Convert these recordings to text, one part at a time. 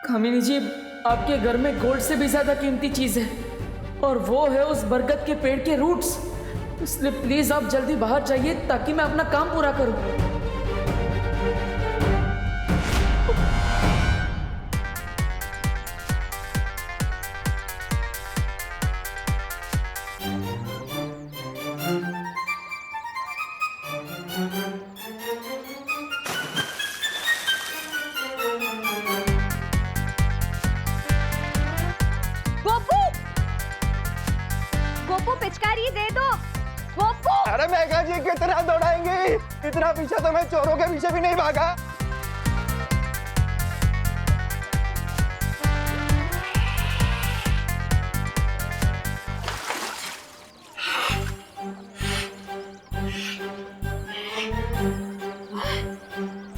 कामिनी जी, आपके घर में गोल्ड से भी ज्यादा कीमती चीज है और वो है उस बरगद के पेड़ के रूट्स। इसलिए प्लीज आप जल्दी बाहर जाइए ताकि मैं अपना काम पूरा करूं। पिचकारी दे दो गोपू। अरे मेघा जी कितना दौड़ाएंगे, इतना पीछे तो मैं चोरों के पीछे भी नहीं भागा।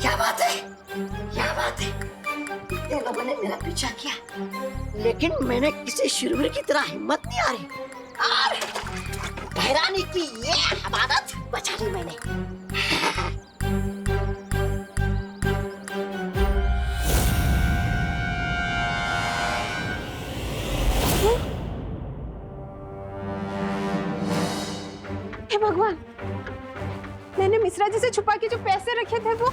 क्या बात है, क्या बात है। कितने लोगों ने मेरा पीछा किया, लेकिन मैंने किसी शुरवीर की तरह हिम्मत नहीं आ रही और हैरानी की ये हमारत बचा ली मैंने। हे भगवान, मैंने मिश्रा जी से छुपा के जो पैसे रखे थे वो।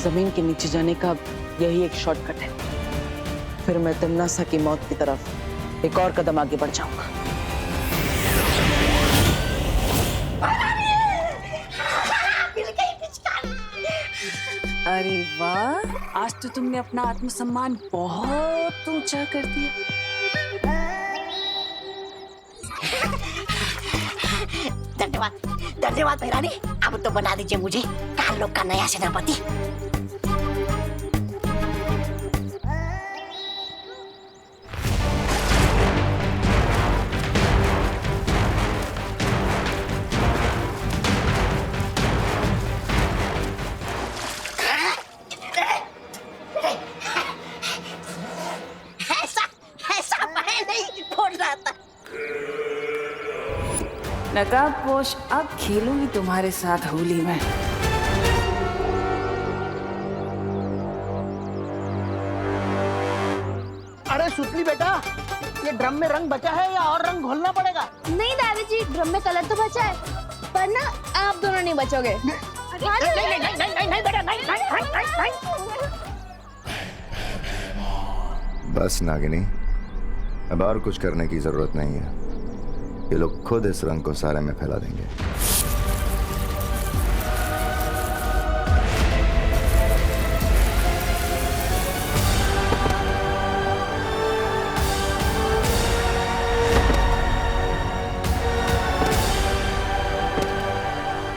जमीन के नीचे जाने का यही एक शॉर्टकट है, फिर मैं तन्नासा की मौत की तरफ एक और कदम आगे बढ़ जाऊंगा। अरे वाह, आज तो तुमने अपना आत्मसम्मान बहुत ऊंचा कर दिया। धन्यवाद, धन्यवाद भैरानी। अब तो बना दीजिए मुझे काल लोग का नया सेनापति। ऐसा मैं नहीं बोल रहा था। नकाबपोश, अब खेलूंगी तुम्हारे साथ होली में। अरे सुतली बेटा, ये ड्रम में रंग बचा है या और रंग घोलना पड़ेगा? नहीं दादाजी, ड्रम में कलर तो बचा है, पर ना आप दोनों नहीं बचोगे। बस नागिनी, अब और कुछ करने की जरूरत नहीं है। ये लोग खुद इस रंग को सारे में फैला देंगे।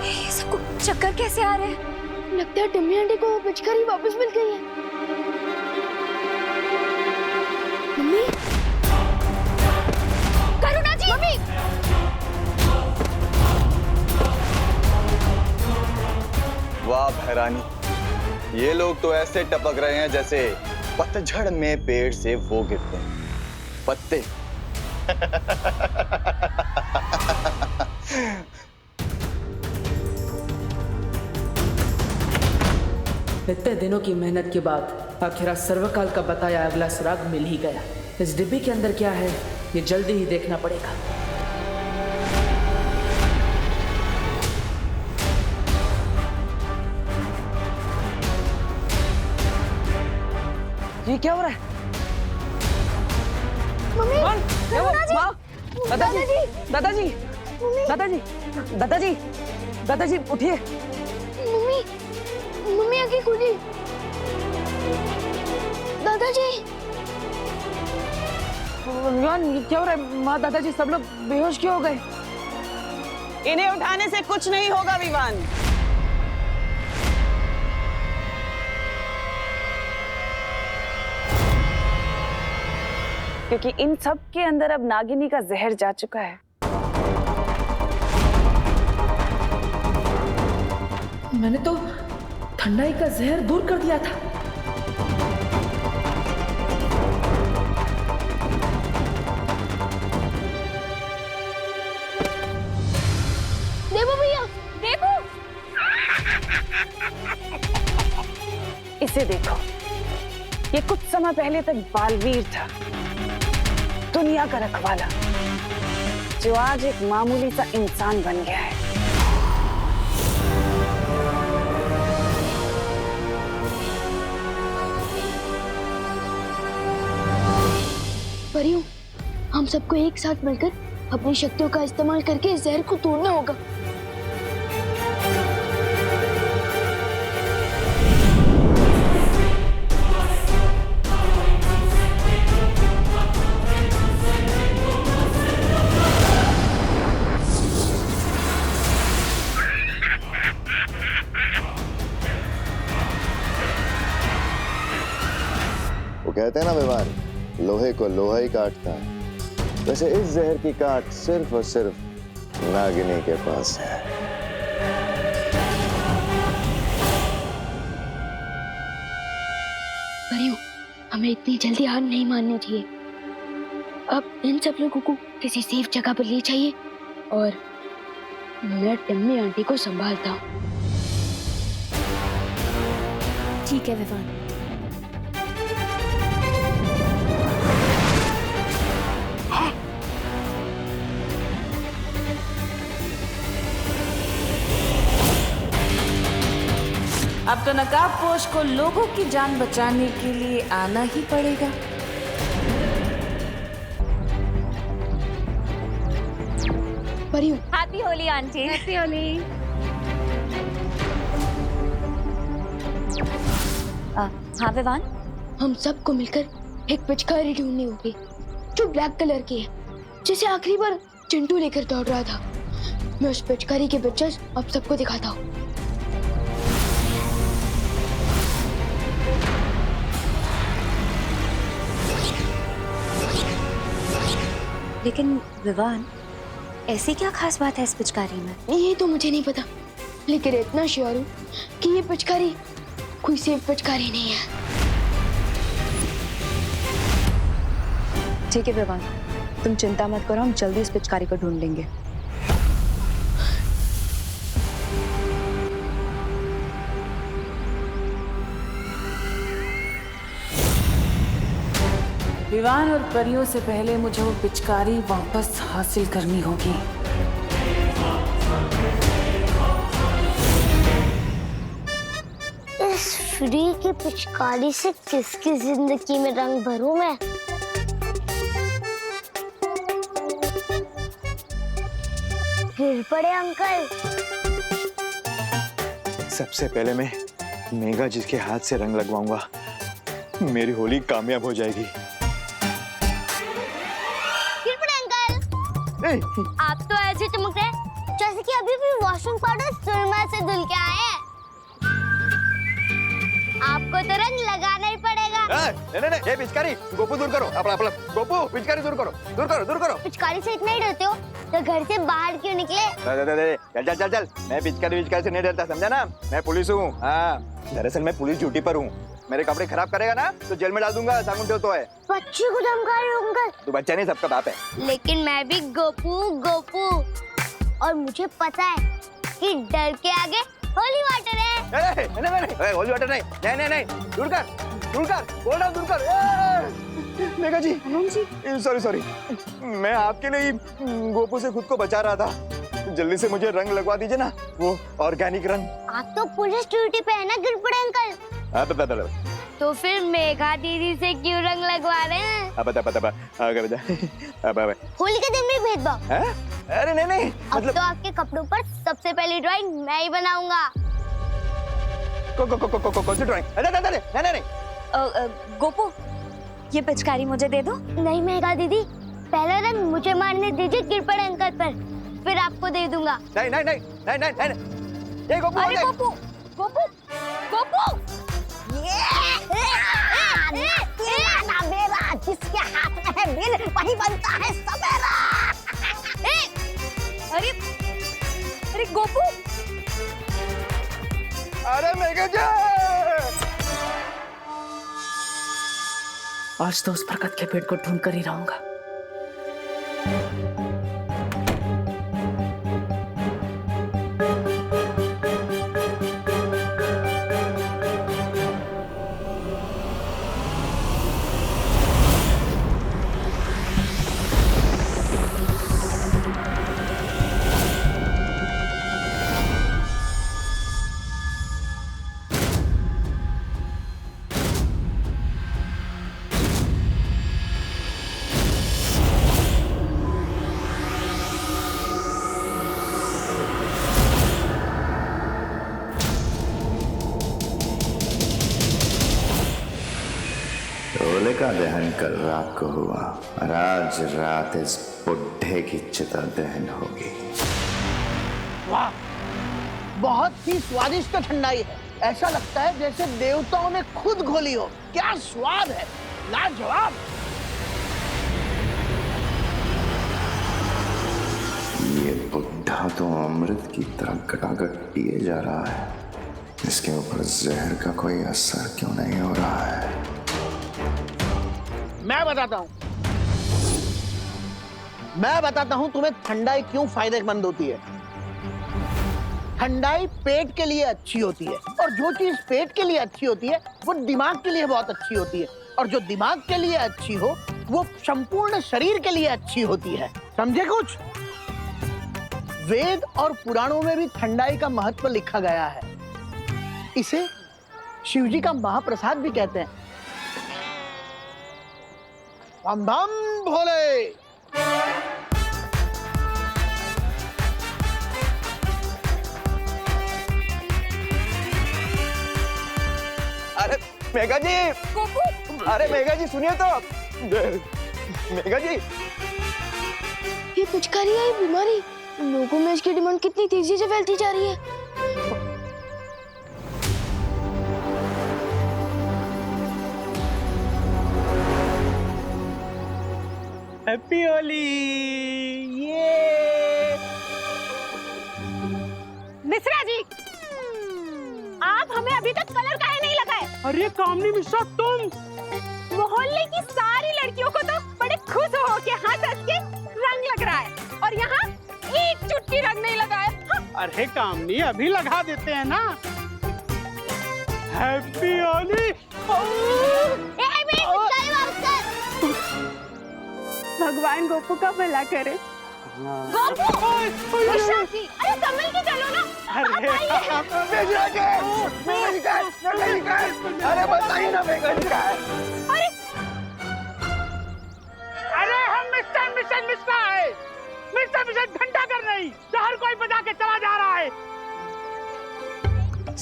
ये सबको चक्कर कैसे आ रहे हैं? लगता है टम्मी आंटी को पिचकारी वापस मिल गई है। मम्मी, करुणा जी, मम्मी। वाह भैरानी, ये लोग तो ऐसे टपक रहे हैं जैसे पतझड़ में पेड़ से वो गिरते हैं पत्ते। इतने दिनों की मेहनत के बाद आखिर सर्वकाल का बताया अगला सुराग मिल ही गया। इस डिब्बी के अंदर क्या है ये जल्दी ही देखना पड़ेगा। ये क्या हो रहा है? मम्मी, माँ, दादाजी, दादाजी, दादाजी, दादाजी, दादाजी उठिए। मम्मी, मम्मी आंखें खुली। दादाजी, विवान, ये क्या हो रहा है? माँ, दादाजी सब लोग बेहोश क्यों हो गए? इन्हें उठाने से कुछ नहीं होगा विवान। क्योंकि इन सब के अंदर अब नागिनी का जहर जा चुका है। मैंने तो ठंडाई का जहर दूर कर दिया था। इसे देखो, ये कुछ समय पहले तक बालवीर था, दुनिया का रखवाला, जो आज एक मामूली सा इंसान बन गया है। परियों, हम सबको एक साथ मिलकर अपनी शक्तियों का इस्तेमाल करके इस जहर को तोड़ना होगा। वो कहते हैं ना व्यवहार, लोहे को लोहा ही काटता है। वैसे इस जहर की काट सिर्फ और सिर्फ नागिनी के पास है। परियों, हमें इतनी जल्दी हार नहीं माननी चाहिए। अब इन सब लोगों को किसी सेफ जगह पर ले जाइए और मैं टम्मी आंटी को संभालता हूँ। ठीक है विवान। अब तो नकाबपोश को लोगों की जान बचाने के लिए आना ही पड़ेगा। परियों, happy Holi aunty. Happy Holi. हाँ विवान, हम सबको मिलकर एक पिचकारी ढूंढनी होगी जो ब्लैक कलर की है, जिसे आखिरी बार चिंटू लेकर दौड़ रहा था। मैं उस पिचकारी के पिक्चर्स अब सबको दिखाता हूँ। लेकिन विवान, ऐसी क्या खास बात है इस पिचकारी में? ये तो मुझे नहीं पता, लेकिन इतना श्योर हूँ कि ये पिचकारी कोई सेफ पिचकारी नहीं है। ठीक है विवान, तुम चिंता मत करो, हम जल्दी इस पिचकारी को ढूंढ लेंगे। विवान और परियों से पहले मुझे वो पिचकारी वापस हासिल करनी होगी। इस फ्री की पिचकारी से किसकी जिंदगी में रंग भरूं मैं? गिर पड़े अंकल। सबसे पहले मैं मेघा जी के हाथ से रंग लगवाऊंगा, मेरी होली कामयाब हो जाएगी। आप तो ऐसे चमक रहे हैं जैसे कि अभी भी वॉशिंग पाउडर सुरमा से धुल के आए हैं। आपको तो रंग लगाना ही पड़ेगा। नहीं, ये पिचकारी गोपू दूर करो, अपना गोपू पिचकारी दूर करो। पिचकारी से इतना ही डरते हो तो घर से बाहर क्यों निकले? चल, मैं पिचकारी से नहीं डरता, समझा ना? मैं पुलिस हूँ। हाँ, दरअसल मैं पुलिस ड्यूटी पर हूँ। मेरे कपड़े खराब करेगा ना तो जेल में डाल दूंगा, सागुन तो है। बच्चे को धमका रहे हो अंकल? तू बच्चा नहीं, सबका बाप है। लेकिन मैं भी गोपू और मुझे पता है कि डर के आगे होली वाटर है। नहीं, होली वाटर नहीं, दूर कर, बोल रहा हूँ दूर कर। मेघा जी, सॉरी, मैं आपके लिए गोपू से खुद को बचा रहा था। जल्दी से मुझे रंग लगवा दीजिए ना, वो ऑर्गेनिक रंग। आप तो पुलिस ड्यूटी पे है ना गिरपड़े अंकल? तो फिर मेघा दीदी से क्यों रंग लगवा रहे हैं? होली के दिन भी भेदभाव? अरे नहीं, अब तो आपके कपड़ों पर सबसे पहली ड्राइंग मैं ही बनाऊंगा। कौन सी ड्राइंग? नहीं। गोपू, ये पिचकारी मुझे दे दो। नहीं मेघा दीदी, पहला रंग मुझे मारने दीजिए गिरपड़े अंकल पर, फिर आपको दे दूंगा। नहीं। ये गोपू, अरे गोपू, जिसके हाथ में है बिल वही बनता है सवेरा। अरे गोपू, अरे मेघा जी, आज तो उस बरगद के पेड़ को ढूंढ कर ही रहूंगा। का दहन कल रात को हुआ और आज रात इस बुढ़े की चिता दहन होगी। वाह, बहुत ही स्वादिष्ट ठंडाई है। ऐसा लगता है जैसे देवताओं ने खुद घोली हो। क्या स्वाद है, लाजवाब। ये बुढ़ा तो अमृत की तरह गटागट पिए जा रहा है। इसके ऊपर जहर का कोई असर क्यों नहीं हो रहा है? मैं बताता हूं तुम्हें ठंडाई क्यों फायदेमंद होती है। ठंडाई पेट के लिए अच्छी होती है, और जो चीज पेट के लिए अच्छी होती है वो दिमाग के लिए बहुत अच्छी होती है, और जो दिमाग के लिए अच्छी हो वो संपूर्ण शरीर के लिए अच्छी होती है। समझे कुछ? वेद और पुराणों में भी ठंडाई का महत्व लिखा गया है। इसे शिवजी का महाप्रसाद भी कहते हैं। बम बम भोले। अरे मेघा जी, अरे मेघा जी सुनिए तो। मेघा जी, ये पिचकारी है, ये बीमारी, लोगों में इसकी डिमांड कितनी तेजी से फैलती जा रही है। हैप्पी होली। ये मिश्रा जी, आप हमें अभी तक कलर काहे नहीं लगाए? अरे कामनी मिश्रा, तुम मोहल्ले की सारी लड़कियों को तो बड़े खुश हो के हंस के रंग लग रहा है, और यहाँ एक चुटकी रंग नहीं लगाए। अरे कामनी, अभी लगा देते हैं ना। हैप्पी होली। भगवान गोपू का भला करे। गोपू, मिश्रा जी, अरे संभल के चलो ना। अरे बताइए ना मेघा जी का है। अरे हम मिस्टर मिश्रा है। मिस्टर घंटा कर नहीं, शहर कोई बजा के चला जा रहा है।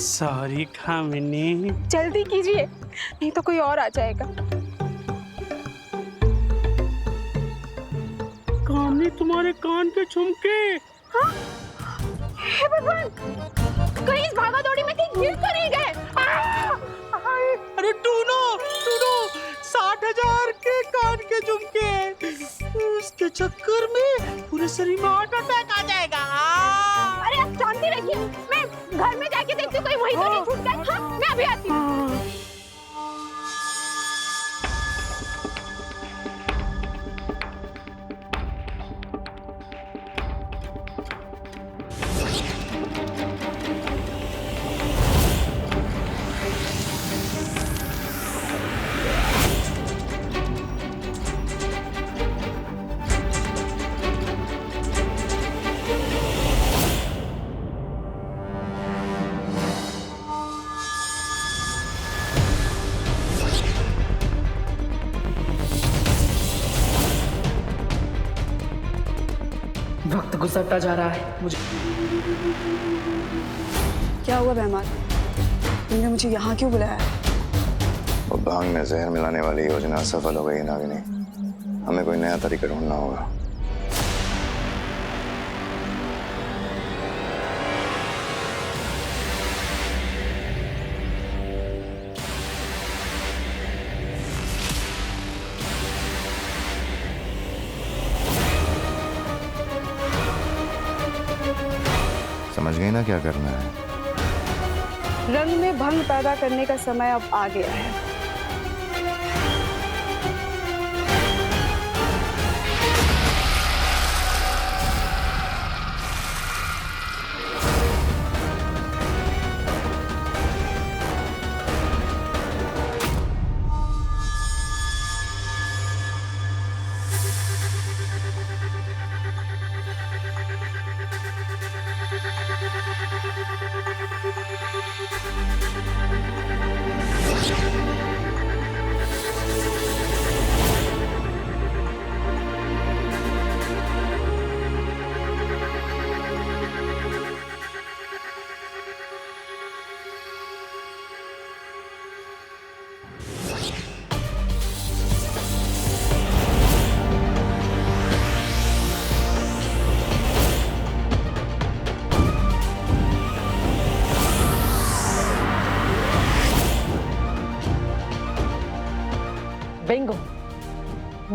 सॉरी कामिनी। जल्दी कीजिए, नहीं तो कोई और आ जाएगा। कामनी, तुम्हारे कान के झुमके। हाँ? हे भगवान, कहीं इस भागा दौड़ी में कहीं गिर तो नहीं गए? अरे टूनो 60,000 के कान के झुमके, उसके चक्कर में पूरे शरीर में हार्ट अटैक आ जाएगा। अरे आप शांति रखिए, मैं घर में जाके देखती हूँ कहीं वहीं तो नहीं छूट गए। हाँ, मैं अभी आती हूँ। वक्त गुजरता जा रहा है, मुझे क्या हुआ बेहमान? तुमने मुझे यहाँ क्यों बुलाया? वो भांग में जहर मिलाने वाली योजना सफल हो गई है नागिनी। हमें कोई नया तरीका ढूंढना होगा। समझ गई ना क्या करना है? रंग में भंग पैदा करने का समय अब आ गया है।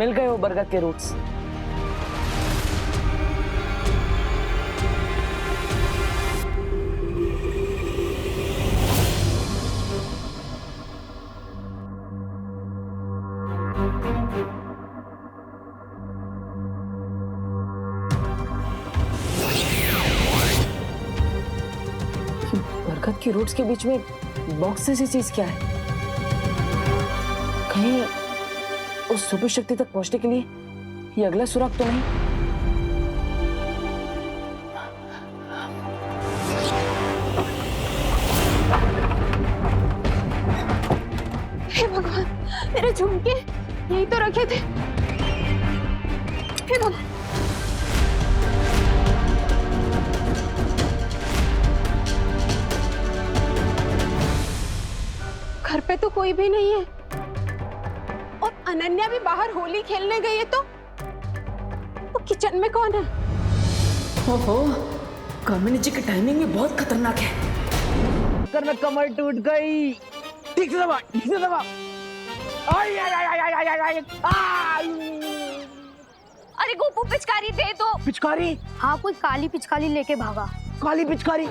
मिल गए वो बरगद के रूट्स। बरगद की रूट्स के बीच में बॉक्स जैसी चीज क्या है? कहीं उस सुपर शक्ति तक पहुंचने के लिए ये अगला सुराग तो नहीं? हे भगवान, मेरे झुमके यही तो रखे थे। हे भगवान, घर पे तो कोई भी नहीं है और अनन्या भी बाहर होली खेलने गई है, तो किचन में कौन है? ओहो, कामिनी जी की टाइमिंग भी बहुत खतरनाक है। कर में कमर टूट गई। ठीक से दबा, ठीक से दबा। आई आई आई आई आई आई आई। अरे गोपू, पिचकारी दे दो। पिचकारी? हाँ, कोई काली पिचकारी लेके भागा। काली पिचकारी?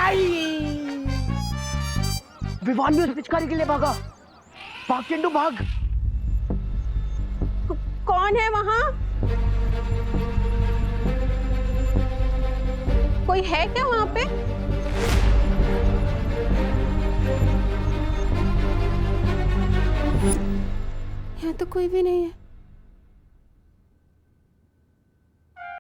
आई। विवान भी उस पिचकारी के लिए भागा। भाग चिंटू भाग। कौन है वहां? कोई है क्या वहां पे? यहाँ तो कोई भी नहीं है।